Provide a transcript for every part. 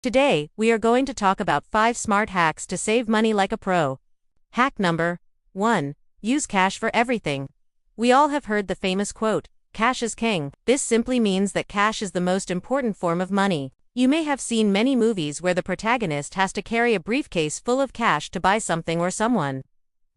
Today, we are going to talk about 5 smart hacks to save money like a pro. Hack number 1. Use cash for everything. We all have heard the famous quote, "Cash is king." This simply means that cash is the most important form of money. You may have seen many movies where the protagonist has to carry a briefcase full of cash to buy something or someone.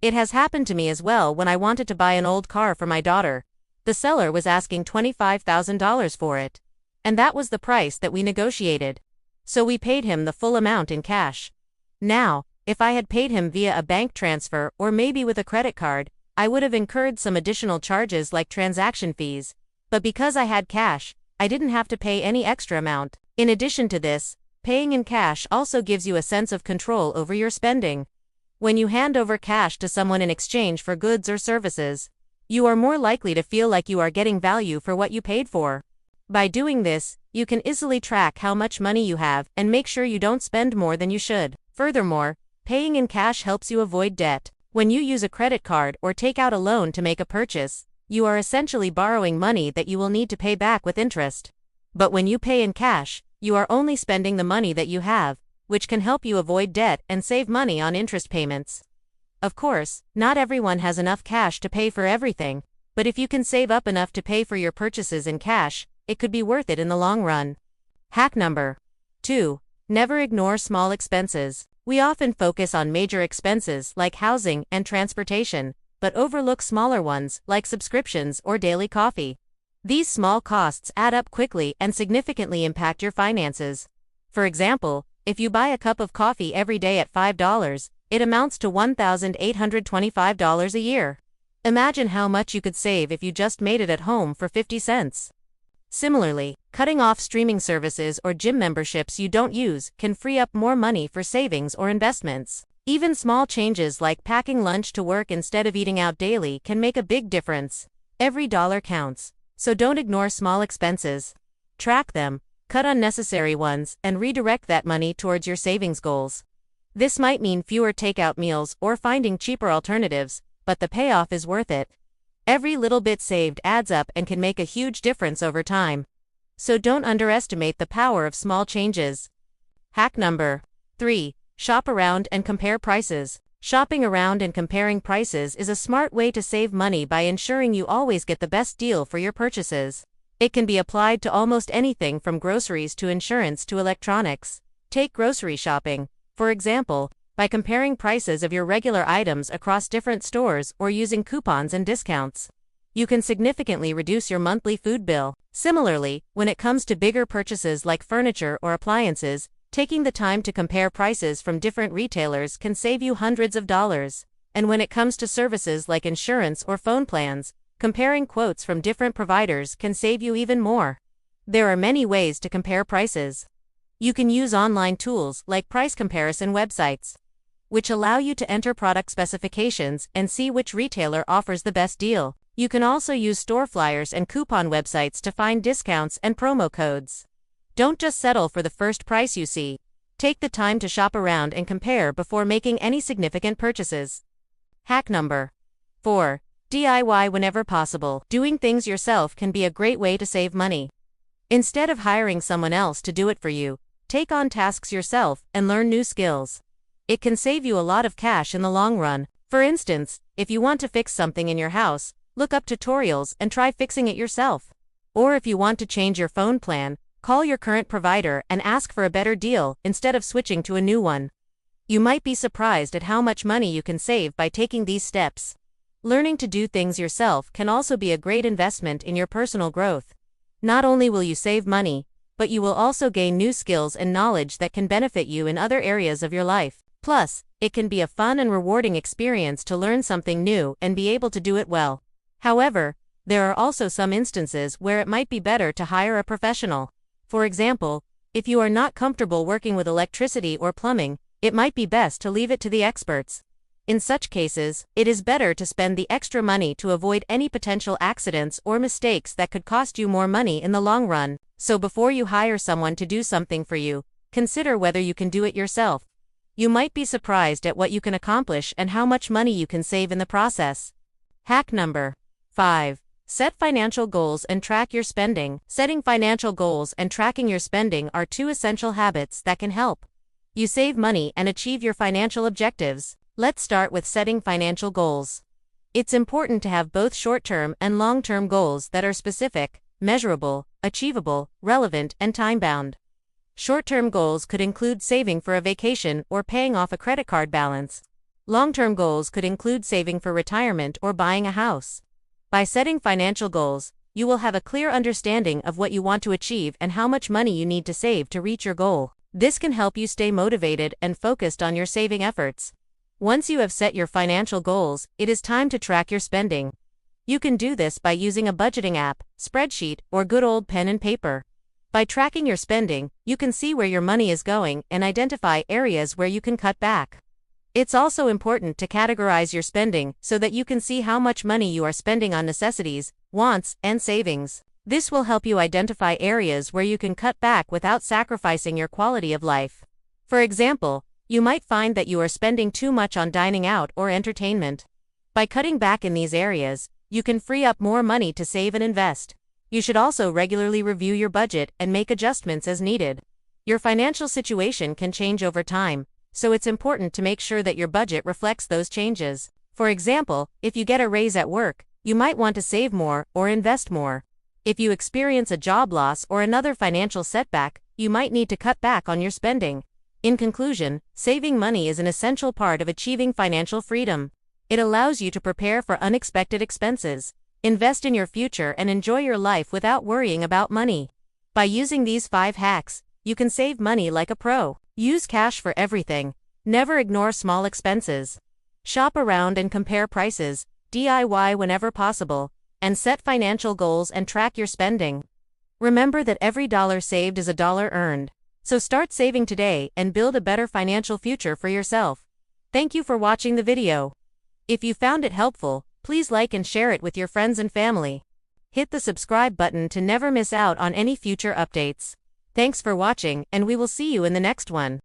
It has happened to me as well when I wanted to buy an old car for my daughter. The seller was asking $25,000 for it. And that was the price that we negotiated. So we paid him the full amount in cash. Now, if I had paid him via a bank transfer or maybe with a credit card, I would have incurred some additional charges like transaction fees. But because I had cash, I didn't have to pay any extra amount. In addition to this, paying in cash also gives you a sense of control over your spending. When you hand over cash to someone in exchange for goods or services, you are more likely to feel like you are getting value for what you paid for. By doing this, you can easily track how much money you have and make sure you don't spend more than you should. Furthermore, paying in cash helps you avoid debt. When you use a credit card or take out a loan to make a purchase, you are essentially borrowing money that you will need to pay back with interest. But when you pay in cash, you are only spending the money that you have, which can help you avoid debt and save money on interest payments. Of course, not everyone has enough cash to pay for everything, but if you can save up enough to pay for your purchases in cash, it could be worth it in the long run. Hack number 2. Never ignore small expenses. We often focus on major expenses like housing and transportation, but overlook smaller ones like subscriptions or daily coffee. These small costs add up quickly and significantly impact your finances. For example, if you buy a cup of coffee every day at $5, it amounts to $1,825 a year. Imagine how much you could save if you just made it at home for 50 cents. Similarly, cutting off streaming services or gym memberships you don't use can free up more money for savings or investments. Even small changes like packing lunch to work instead of eating out daily can make a big difference. Every dollar counts, so don't ignore small expenses. Track them, cut unnecessary ones, and redirect that money towards your savings goals. This might mean fewer takeout meals or finding cheaper alternatives, but the payoff is worth it. Every little bit saved adds up and can make a huge difference over time. So don't underestimate the power of small changes. Hack number 3. Shop around and compare prices. Shopping around and comparing prices is a smart way to save money by ensuring you always get the best deal for your purchases. It can be applied to almost anything from groceries to insurance to electronics. Take grocery shopping, for example, by comparing prices of your regular items across different stores or using coupons and discounts. You can significantly reduce your monthly food bill. Similarly, when it comes to bigger purchases like furniture or appliances, taking the time to compare prices from different retailers can save you hundreds of dollars. And when it comes to services like insurance or phone plans, comparing quotes from different providers can save you even more. There are many ways to compare prices. You can use online tools like price comparison websites, which allow you to enter product specifications and see which retailer offers the best deal. You can also use store flyers and coupon websites to find discounts and promo codes. Don't just settle for the first price you see. Take the time to shop around and compare before making any significant purchases. Hack number 4. DIY whenever possible. Doing things yourself can be a great way to save money. Instead of hiring someone else to do it for you, take on tasks yourself and learn new skills. It can save you a lot of cash in the long run. For instance, if you want to fix something in your house, look up tutorials and try fixing it yourself. Or if you want to change your phone plan, call your current provider and ask for a better deal instead of switching to a new one. You might be surprised at how much money you can save by taking these steps. Learning to do things yourself can also be a great investment in your personal growth. Not only will you save money, but you will also gain new skills and knowledge that can benefit you in other areas of your life. Plus, it can be a fun and rewarding experience to learn something new and be able to do it well. However, there are also some instances where it might be better to hire a professional. For example, if you are not comfortable working with electricity or plumbing, it might be best to leave it to the experts. In such cases, it is better to spend the extra money to avoid any potential accidents or mistakes that could cost you more money in the long run. So before you hire someone to do something for you, consider whether you can do it yourself. You might be surprised at what you can accomplish and how much money you can save in the process. Hack number 5. Set financial goals and track your spending. Setting financial goals and tracking your spending are two essential habits that can help you save money and achieve your financial objectives. Let's start with setting financial goals. It's important to have both short-term and long-term goals that are specific, measurable, achievable, relevant, and time-bound. Short-term goals could include saving for a vacation or paying off a credit card balance. Long-term goals could include saving for retirement or buying a house. By setting financial goals, you will have a clear understanding of what you want to achieve and how much money you need to save to reach your goal. This can help you stay motivated and focused on your saving efforts. Once you have set your financial goals, it is time to track your spending. You can do this by using a budgeting app, spreadsheet, or good old pen and paper. By tracking your spending, you can see where your money is going and identify areas where you can cut back. It's also important to categorize your spending so that you can see how much money you are spending on necessities, wants, and savings. This will help you identify areas where you can cut back without sacrificing your quality of life. For example, you might find that you are spending too much on dining out or entertainment. By cutting back in these areas, you can free up more money to save and invest. You should also regularly review your budget and make adjustments as needed. Your financial situation can change over time, so it's important to make sure that your budget reflects those changes. For example, if you get a raise at work, you might want to save more or invest more. If you experience a job loss or another financial setback, you might need to cut back on your spending. In conclusion, saving money is an essential part of achieving financial freedom. It allows you to prepare for unexpected expenses, invest in your future, and enjoy your life without worrying about money. By using these 5 hacks, you can save money like a pro. Use cash for everything. Never ignore small expenses. Shop around and compare prices, DIY whenever possible, and set financial goals and track your spending. Remember that every dollar saved is a dollar earned. So start saving today and build a better financial future for yourself. Thank you for watching the video. If you found it helpful, please like and share it with your friends and family. Hit the subscribe button to never miss out on any future updates. Thanks for watching, and we will see you in the next one.